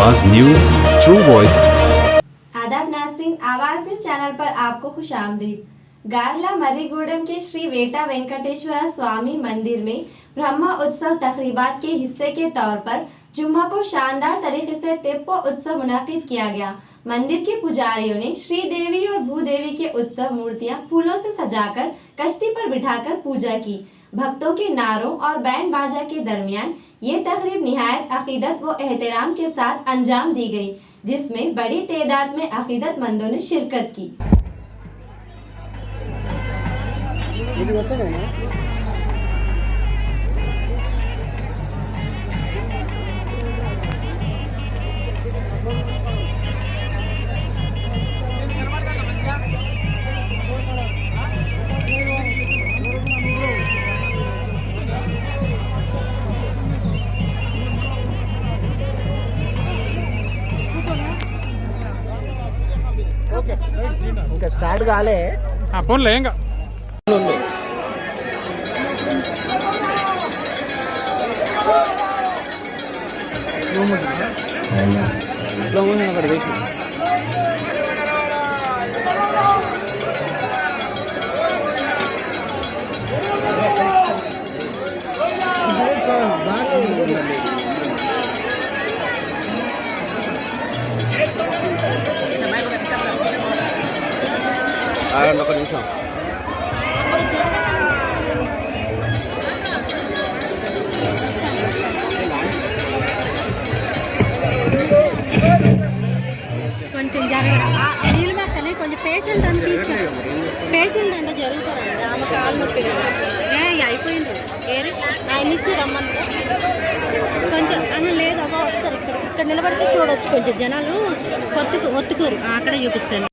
आवाज news, true voice. आदाब नाज़रीन, आवाज न्यूज चैनल पर आपको खुशामदीद। गारला मर्रीगूडम के श्री वेटा वेंकटेश्वरा स्वामी मंदिर में ब्रह्मा उत्सव तकरीबात के हिस्से के तौर पर जुम्मा को शानदार तरीके से तेप्पो उत्सव मुनाकिद किया गया। मंदिर के पुजारियों ने श्री देवी और भूदेवी के उत्सव मूर्तियां फूलों से सजाकर कश्ती पर बिठाकर पूजा की। भक्तों के नारों और बैंड बाजा के दरमियान ये तकरीब निहायत अकीदत व एहतराम के साथ अंजाम दी गई, जिसमें बड़ी तादाद में अकीदतमंदों ने शिरकत की। ఇంకా స్టార్ట్ కాలే ఫోన్లో ఏం ఒక నిమిషం కొంచెం జాగ్రత్త నీళ్ళు మెక్కని కొంచెం పేషెంట్ అని తీసుకెళ్ళి పేషెంట్ అంటే జరుగుతారండి ఆమె కాలు నొప్పి అయిపోయింది ఏరే ఆయన ఇచ్చి రమ్మని కొంచెం లేదు అవ్వ వస్తారు ఇక్కడ నిలబడితే చూడవచ్చు కొంచెం జనాలు ఒత్తుకూరు అక్కడ చూపిస్తాను